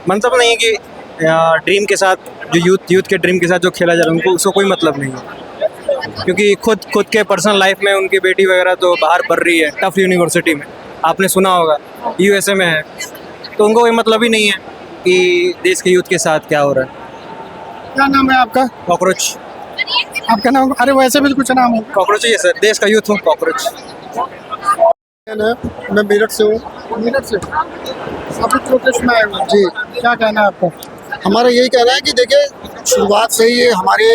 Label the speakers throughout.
Speaker 1: मतलब नहीं है कि ड्रीम के साथ जो यूथ के ड्रीम के साथ जो खेला जा रहा है उनको उसको कोई मतलब नहीं है, क्योंकि खुद के पर्सनल लाइफ में उनकी बेटी वगैरह तो बाहर पढ़ रही है टफ यूनिवर्सिटी में, आपने सुना होगा यूएसए में है, तो उनको कोई मतलब ही नहीं है कि देश के यूथ के साथ क्या हो रहा है।
Speaker 2: क्या नाम है आपका?
Speaker 1: कॉकरोच।
Speaker 2: आपका नाम? अरे वैसे भी कुछ नाम है।
Speaker 1: कॉकरोच ही है सर, देश का यूथ हूँ कॉकरोच।
Speaker 2: मैं मेरठ से हूँ। मेरठ से अभी प्रोटेस्ट में आए हुए हैं। जी, क्या कहना है आपका?
Speaker 3: हमारा यही कहना है कि देखिए, शुरुआत से ही ये हमारे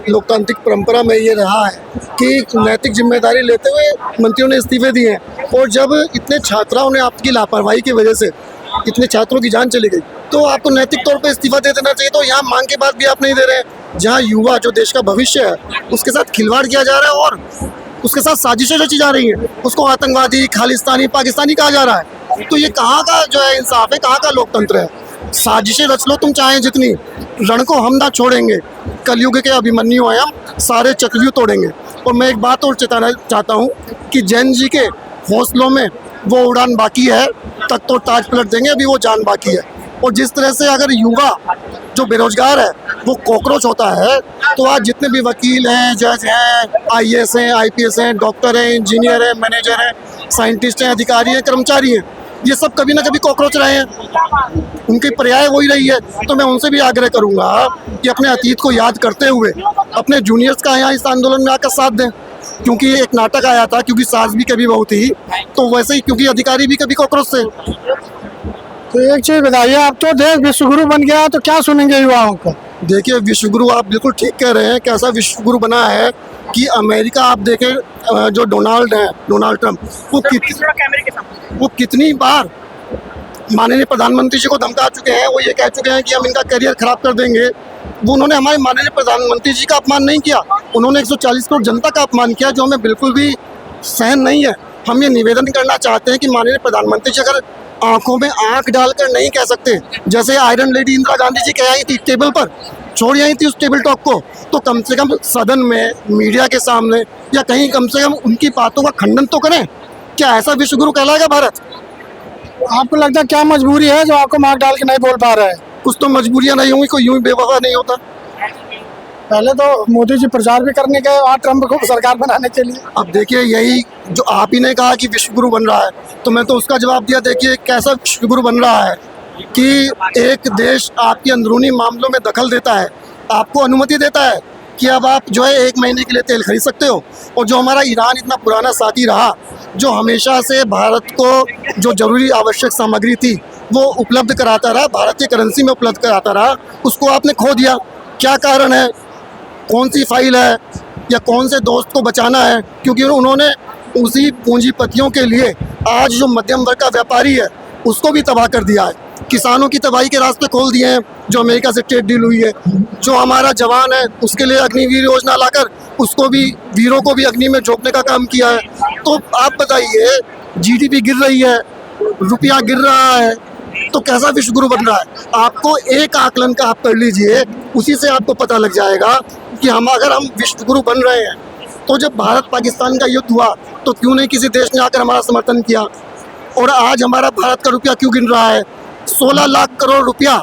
Speaker 3: लोकतांत्रिक परंपरा में ये रहा है कि नैतिक जिम्मेदारी लेते हुए मंत्रियों ने इस्तीफे दिए हैं, और जब इतने छात्राओं ने आपकी लापरवाही की वजह से इतने छात्रों की जान चली गई, तो आपको नैतिक तौर पे इस्तीफा दे देना चाहिए। तो यहाँ मांग के बाद भी आप नहीं दे रहे हैं। जहाँ युवा जो देश का भविष्य है उसके साथ खिलवाड़ किया जा रहा है और उसके साथ साजिशें रची जा रही हैं, उसको आतंकवादी, खालिस्तानी, पाकिस्तानी कहा जा रहा है। तो ये कहाँ का जो है इंसाफ है, कहाँ का लोकतंत्र है? साजिशें रच लो तुम चाहें जितनी, रण को हम ना छोड़ेंगे। कलयुग के अभिमन्यु हैं हम, सारे चक्रव्यूह तोड़ेंगे। और मैं एक बात और चेताना चाहता हूँ कि जैन जी के हौसलों में वो उड़ान बाकी है, तक तो ताज पलट देंगे, अभी वो जान बाकी है। और जिस तरह से अगर युवा जो बेरोजगार है वो कॉकरोच होता है, तो आज जितने भी वकील हैं, जज हैं, आईएएस हैं, आईपीएस हैं, डॉक्टर हैं, इंजीनियर हैं, मैनेजर हैं, साइंटिस्ट हैं, अधिकारी हैं, कर्मचारी हैं, ये सब कभी ना कभी कॉकरोच रहे हैं, उनकी पर्याय वही रही है। तो मैं उनसे भी आग्रह करूंगा कि अपने अतीत को याद करते हुए अपने जूनियर्स का यहाँ इस आंदोलन में आकर साथ दें, क्योंकि एक नाटक आया था, क्योंकि सास भी कभी बहू थी, तो वैसे ही क्योंकि अधिकारी भी कभी कॉकरोच थे।
Speaker 2: तो एक चीज बताइए, आप तो देश विश्वगुरु बन गया, तो क्या सुनेंगे युवाओं को?
Speaker 3: देखिए, विश्वगुरु आप बिल्कुल ठीक कह रहे हैं। कैसा विश्वगुरु बना है कि अमेरिका, आप देखें जो डोनाल्ड ट्रंप, वो कितनी बार माननीय प्रधानमंत्री जी को धमका चुके हैं। वो ये कह चुके हैं कि हम इनका करियर खराब कर देंगे। वो उन्होंने हमारे माननीय प्रधानमंत्री जी का अपमान नहीं किया, उन्होंने 140 करोड़ जनता का अपमान किया, जो हमें बिल्कुल भी सहन नहीं है। हम ये निवेदन करना चाहते हैं कि माननीय प्रधानमंत्री जी अगर आंखों में आंख डालकर नहीं कह सकते, जैसे आयरन लेडी इंदिरा गांधी जी कह आई थी टेबल पर, छोड़ आई थी उस टेबल टॉक को, तो कम से कम सदन में, मीडिया के सामने या कहीं कम से कम उनकी बातों का खंडन तो करें। क्या ऐसा विश्वगुरु कहलाएगा भारत?
Speaker 2: आपको लगता है क्या मजबूरी है जो आपको मार्क डाल के नहीं बोल पा रहा है?
Speaker 3: कुछ तो मजबूरियां नहीं होंगी, कोई यूं ही बेवफा नहीं होता।
Speaker 2: पहले तो मोदी जी प्रचार भी करने गए वहाँ ट्रम्प को सरकार बनाने के लिए।
Speaker 3: अब देखिए, यही जो आप ही ने कहा कि विश्वगुरु बन रहा है, तो मैं तो उसका जवाब दिया। देखिए कैसा विश्वगुरु बन रहा है कि एक देश आपके अंदरूनी मामलों में दखल देता है, आपको अनुमति देता है कि अब आप जो है 1 महीने के लिए तेल खरीद सकते हो। और जो हमारा ईरान इतना पुराना साथी रहा, जो हमेशा से भारत को जो जरूरी आवश्यक सामग्री थी वो उपलब्ध कराता रहा, भारतीय करेंसी में उपलब्ध कराता रहा, उसको आपने खो दिया। क्या कारण है? कौन सी फाइल है या कौन से दोस्त को बचाना है? क्योंकि उन्होंने उसी पूंजीपतियों के लिए आज जो मध्यम वर्ग का व्यापारी है उसको भी तबाह कर दिया है। किसानों की तबाही के रास्ते खोल दिए हैं जो अमेरिका से ट्रेड डील हुई है। जो हमारा जवान है उसके लिए अग्निवीर योजना लाकर उसको भी, वीरों को भी अग्नि में झोंकने का काम किया है। तो आप बताइए, जीडीपी गिर रही है, रुपया गिर रहा है, तो कैसा विश्वगुरु बन रहा है? आपको एक आकलन का आप कर लीजिए, उसी से आपको पता लग जाएगा कि अगर हम विश्वगुरु बन रहे हैं, तो जब भारत पाकिस्तान का युद्ध हुआ तो क्यों नहीं किसी देश ने आकर हमारा समर्थन किया? और आज हमारा भारत का रुपया क्यों गिर रहा है? 16 लाख करोड़ रुपया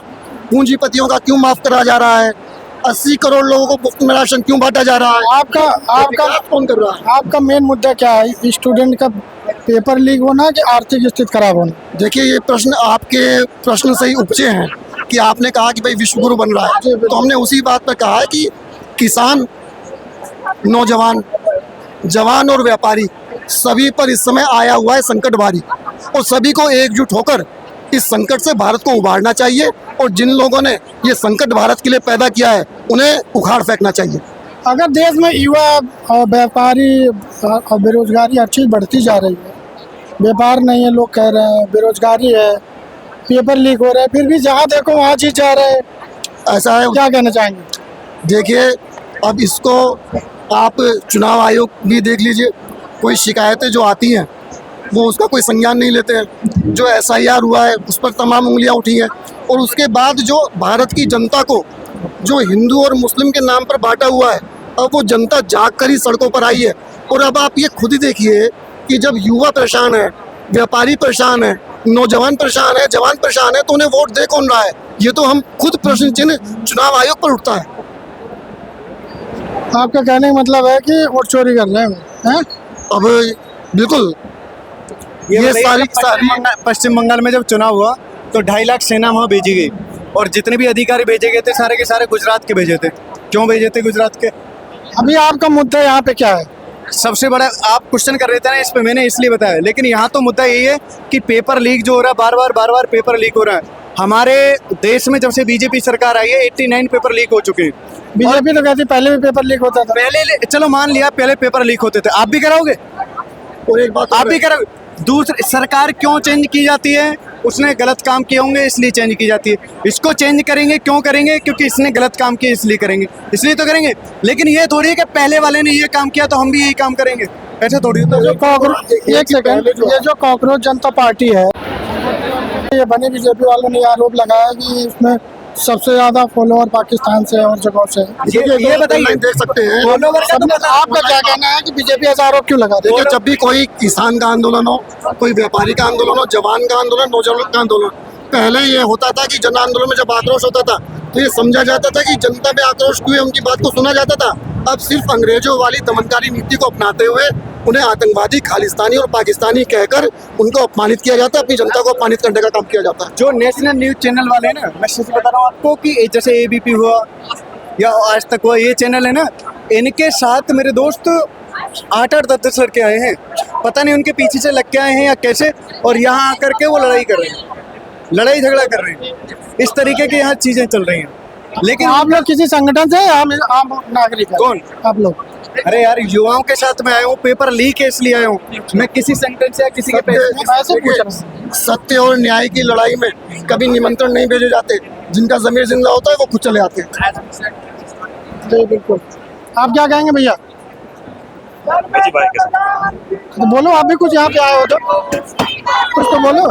Speaker 3: पूंजीपतियों का क्यों माफ करा जा रहा है? 80 करोड़ लोगों को मुफ्त में राशन क्यों बांटा जा रहा है?
Speaker 2: आपका
Speaker 3: कौन कर रहा है?
Speaker 2: आपका मेन मुद्दा क्या है? स्टूडेंट का पेपर लीक होना कि आर्थिक स्थिति खराब होना?
Speaker 3: देखिए, ये प्रश्न आपके प्रश्न से ही उपजे हैं कि आपने कहा कि भाई विश्वगुरु बन रहा है, तो हमने उसी बात पर कहा है कि किसान, नौजवान, जवान और व्यापारी सभी पर इस समय आया हुआ है संकट भारी, और सभी को एकजुट होकर इस संकट से भारत को उबारना चाहिए। और जिन लोगों ने ये संकट भारत के लिए पैदा किया है उन्हें उखाड़ फेंकना चाहिए।
Speaker 2: अगर देश में युवा और व्यापारी और बेरोजगारी हर चीज़ बढ़ती जा रही है, व्यापार नहीं है लोग कह रहे हैं, बेरोजगारी है, पेपर लीक हो रहा है, फिर भी जहाँ देखो वहाँ चीज जा रहा है,
Speaker 3: ऐसा है।
Speaker 2: क्या कहना चाहेंगे?
Speaker 3: देखिए, अब इसको आप चुनाव आयोग भी देख लीजिए, कोई शिकायतें जो आती हैं वो उसका कोई संज्ञान नहीं लेते हैं। जो एसआईआर हुआ है उस पर तमाम उंगलियां उठी हैं, और उसके बाद जो भारत की जनता को जो हिंदू और मुस्लिम के नाम पर बांटा हुआ है, अब वो जनता जाग कर ही सड़कों पर आई है। और अब आप ये खुद ही देखिए कि जब युवा परेशान है, व्यापारी परेशान है, नौजवान परेशान है, जवान परेशान है, तो उन्हें वोट दे कौन रहा है? ये तो हम खुद प्रश्न चिन्ह चुनाव आयोग पर उठता है।
Speaker 2: आपका कहने का मतलब है कि वोट चोरी कर रहे हैं वो, हैं?
Speaker 3: अब बिल्कुल ये सारी
Speaker 4: पश्चिम बंगाल में जब चुनाव हुआ तो 2.5 लाख सेना वहाँ भेजी गई और जितने भी अधिकारी भेजे गए थे सारे के सारे गुजरात के भेजे थे। क्यों भेजे थे गुजरात के?
Speaker 2: अभी आपका मुद्दा यहाँ पे क्या है?
Speaker 4: सबसे बड़ा आप क्वेश्चन कर रहे थे ना, इस पे मैंने इसलिए बताया, लेकिन यहाँ तो मुद्दा यही है कि पेपर लीक जो हो रहा है, बार बार पेपर लीक हो रहा है। हमारे देश में जब से बीजेपी सरकार आई है 89 पेपर लीक हो चुके हैं।
Speaker 2: बीजेपी तो कहती पहले भी पेपर लीक होता था।
Speaker 4: पहले चलो मान लिया पहले पेपर लीक होते थे, आप भी कराओगे?
Speaker 3: और एक बात
Speaker 4: आप भी कराओगे? दूसरी सरकार क्यों चेंज की जाती है? उसने गलत काम किए होंगे इसलिए चेंज की जाती है। इसको चेंज करेंगे क्यों करेंगे? क्योंकि इसने गलत काम किया इसलिए करेंगे, इसलिए तो करेंगे। लेकिन ये थोड़ी है कि पहले वाले ने ये काम किया तो हम भी यही काम करेंगे, ऐसा थोड़ी होता है।
Speaker 2: एक सेकंड, ये जो कॉकरोच जनता पार्टी है, ये बनी बीजेपी वालों ने आरोप लगाया कि इसमें सबसे ज्यादा फॉलोअर पाकिस्तान से और जगहों से।
Speaker 4: ये बताइए,
Speaker 3: देख सकते हैं
Speaker 4: फॉलोवर का तो पता
Speaker 2: आपका क्या कहना है कि बीजेपी ऐसा आरोप क्यों लगा रही है?
Speaker 3: देखिए, जब भी कोई किसान का आंदोलन हो, कोई व्यापारी का आंदोलन हो, जवान का आंदोलन, नौजवान का आंदोलन, पहले ये होता था कि जन आंदोलन में जब आक्रोश होता था तो ये समझा जाता था कि जनता में आक्रोश हुए, उनकी बात को सुना जाता था। अब सिर्फ अंग्रेजों वाली दमनकारी नीति को अपनाते हुए उन्हें आतंकवादी, खालिस्तानी और पाकिस्तानी कहकर उनको अपमानित किया जाता है, अपनी जनता को अपमानित करने का काम किया जाता है।
Speaker 4: जो नेशनल न्यूज चैनल वाले हैं ना, मैं सच बता रहा हूँ आपको कि जैसे एबीपी हुआ या आज तक हुआ, ये चैनल है ना, इनके साथ मेरे दोस्त 8-8, 10-10 लड़के आए हैं। पता नहीं उनके पीछे से लग के आए हैं या कैसे, और यहाँ आकर के वो लड़ाई कर रहे हैं, लड़ाई झगड़ा कर रहे हैं। इस तरीके की यहाँ चीजें चल रही हैं। लेकिन
Speaker 2: आप लोग किसी संगठन से, आम नागरिक हैं?
Speaker 4: कौन?
Speaker 2: आप लोग?
Speaker 4: अरे यार, युवाओं के साथ मैं आया हूँ, पेपर लीक है इसलिए आया हूँ। मैं किसी संगठन से या किसी के
Speaker 2: ऐसे पूछ रहा हूँ।
Speaker 3: सत्य और न्याय की लड़ाई में कभी निमंत्रण नहीं भेजे जाते। जिनका जमीर जिंदा होता है वो खुद चले आते हैं।
Speaker 2: जी बिल्कुल। आप क्या कहेंगे भैया? तो बोलो, आप भी कुछ यहाँ पे आए हो तो कुछ तो बोलो।